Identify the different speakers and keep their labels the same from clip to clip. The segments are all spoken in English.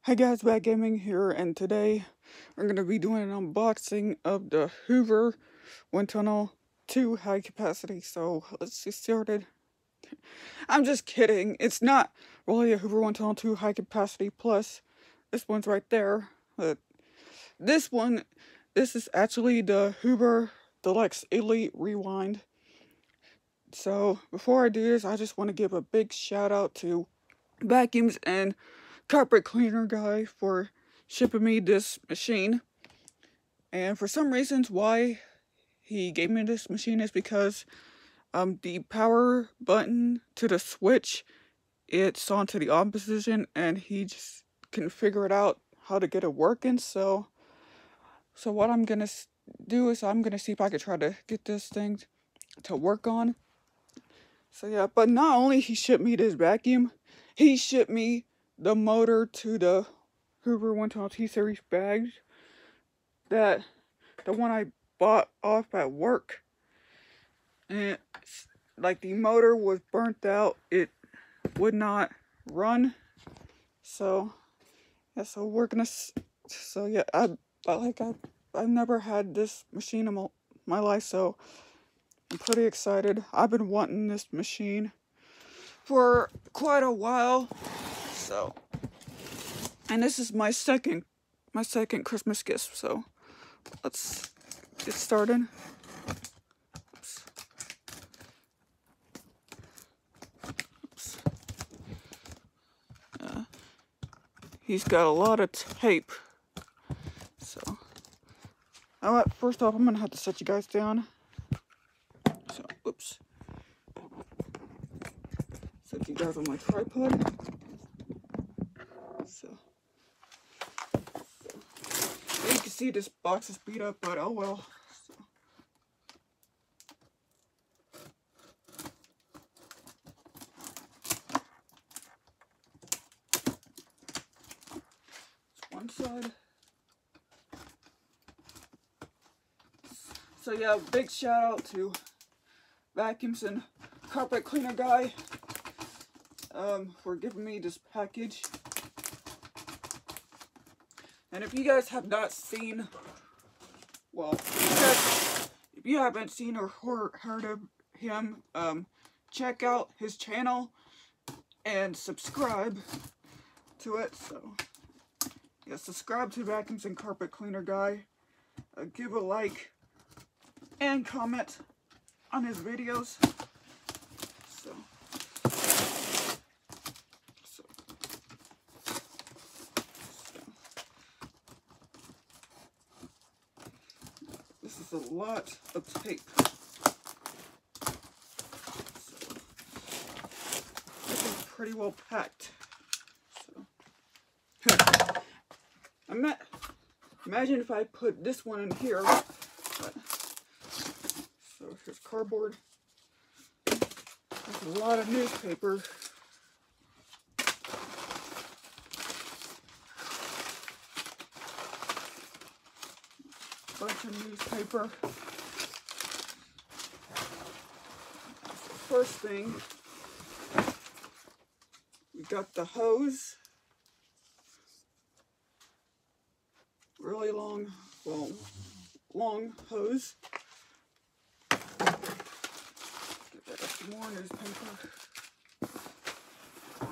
Speaker 1: Hi guys, Bad Gaming here, and today we're going to be doing an unboxing of the Hoover Wind Tunnel 2 high capacity, so let's get started. I'm just kidding, it's not really a Hoover Wind Tunnel 2 high capacity plus, this one's right there, but this is actually the Hoover Deluxe Elite Rewind. So before I do this, I just want to give a big shout out to Vacuums and Carpet Cleaner Guy for shipping me this machine. And for some reasons why he gave me this machine is because the power button to the switch, it's on to the on position, and he just couldn't figure it out how to get it working. So what I'm gonna do is I'm gonna see if I could try to get this thing to work on. So yeah, but not only he shipped me this vacuum, he shipped me the motor to the Hoover Wind Tunnel T-Series bags. The one I bought off at work. And like the motor was burnt out. It would not run. So yeah, I've never had this machine in my life, so I'm pretty excited. I've been wanting this machine for quite a while. So, and this is my second Christmas gift, so let's get started. Oops. He's got a lot of tape. So, first off, I'm gonna have to set you guys down. So, oops. Set you guys on my tripod. So you can see this box is beat up, but oh well. So. One side. So yeah, big shout out to Vacuums and Carpet Cleaner Guy for giving me this package. And if you guys have not seen, well, if you haven't seen or heard of him, check out his channel and subscribe to it. So yeah, subscribe to Vacuums and Carpet Cleaner Guy. Give a like and comment on his videos. This is a lot of tape. So this is pretty well packed. So imagine if I put this one in here. So here's cardboard. There's a lot of newspaper. Bunch of newspaper. First thing, we got the hose. Really long hose. Get that some more newspaper.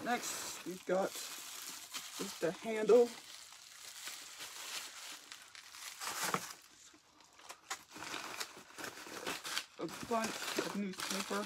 Speaker 1: Next, we've got just the handle. A bunch of newspaper.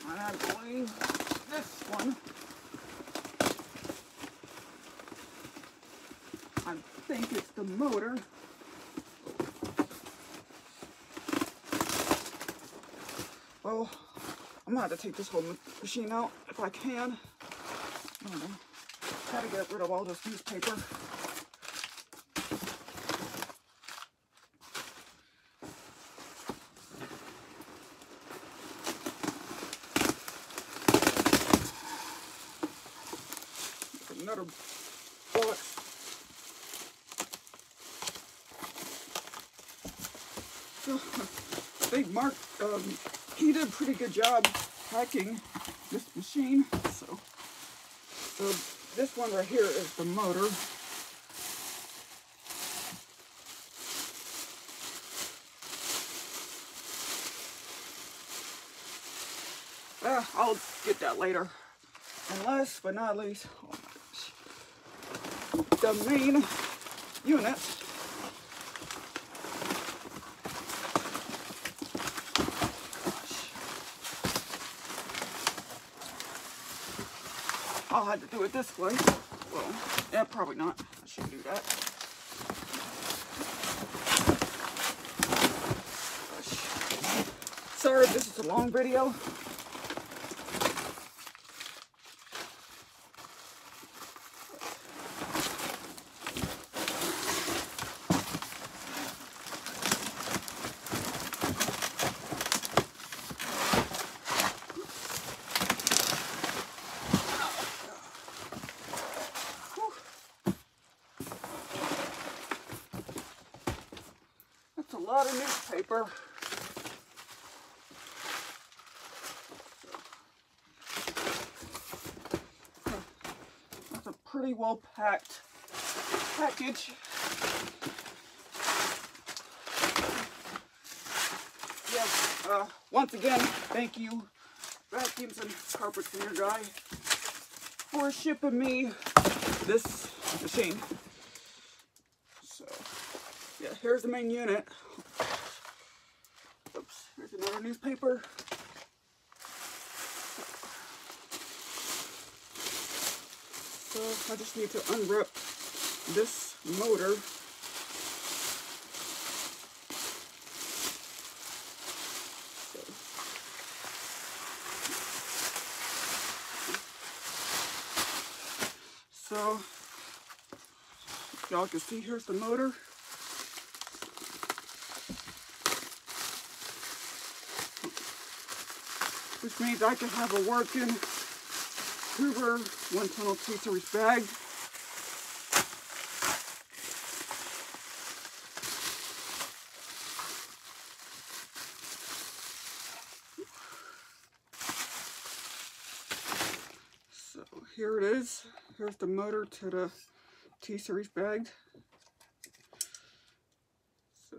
Speaker 1: And I believe this one, I think it's the motor. Well, I'm gonna have to take this whole machine out if I can. I don't know. Try to get rid of all this newspaper. Another box. think Mark, he did a pretty good job hacking this machine. So this one right here is the motor. I'll get that later. And last but not least, oh my gosh, the main unit. I'll have to do it this way. Well, yeah, probably not. I shouldn't do that. Sorry, this is a long video. That's a lot of newspaper. That's a pretty well packed package. Yes, once again, thank you, Vacuums and Carpet Cleaner Guy, for shipping me this machine. So, yeah, here's the main unit. Oops, here's another newspaper. So I just need to unwrap this motor. So y'all can see, here's the motor. Which means I can have a working Hoover 1-tunnel T-series bag. So here it is. Here's the motor to the T-series bag. So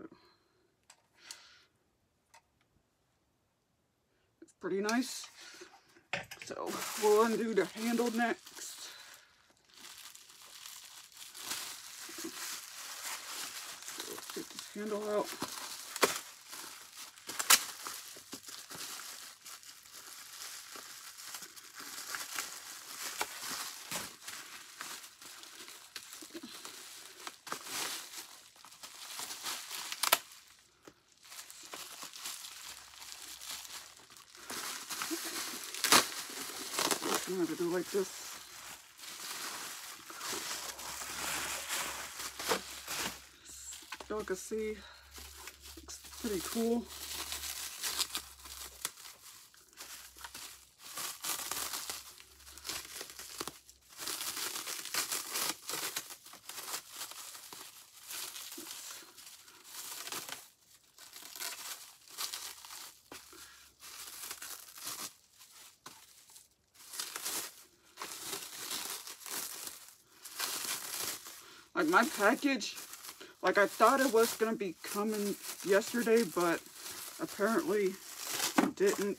Speaker 1: it's pretty nice. So we'll undo the handle next. So let's get this handle out. I'm going to do like this. Y'all can see, looks pretty cool. Like my package, like I thought it was gonna be coming yesterday, but apparently it didn't.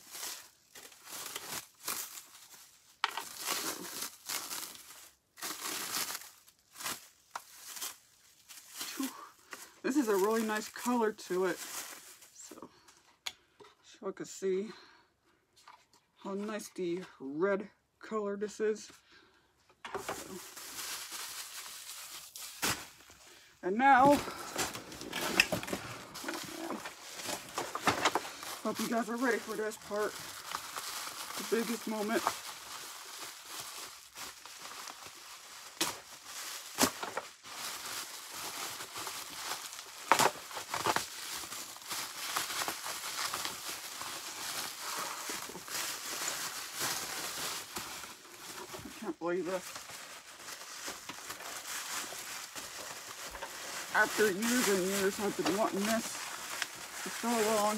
Speaker 1: This is a really nice color to it, so y'all can see how nice the red color this is. So. And now, hope you guys are ready for this part, the biggest moment. I can't believe this. After years and years, I've been wanting this for so long.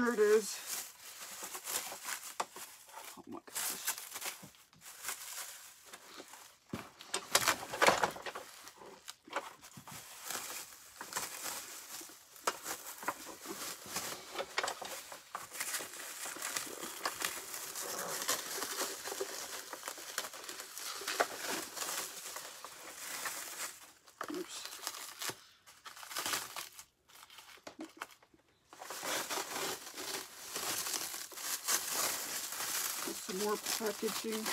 Speaker 1: here it is. Oh my gosh. Oops. Some more packaging.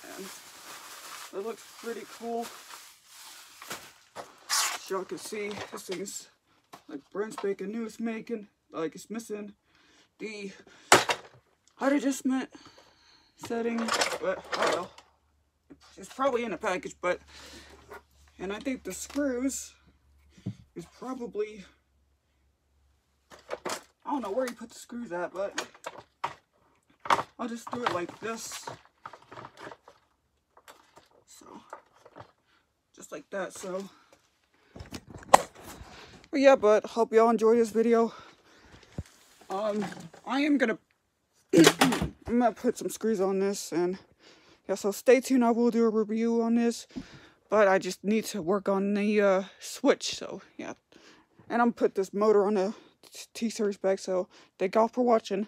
Speaker 1: And it looks pretty cool. As y'all can see, this thing's like brand spanking new. It's making, like it's missing the height adjustment setting, but I don't know. It's probably in a package, but, and I think the screws is probably, I don't know where you put the screws at, but I'll just do it like this. So, just like that, so. But yeah, but hope y'all enjoy this video. I am gonna I'm gonna put some screws on this, and yeah, so stay tuned. I will do a review on this, but I just need to work on the switch. So yeah, and I'm gonna put this motor on the T-Series back. So thank y'all for watching.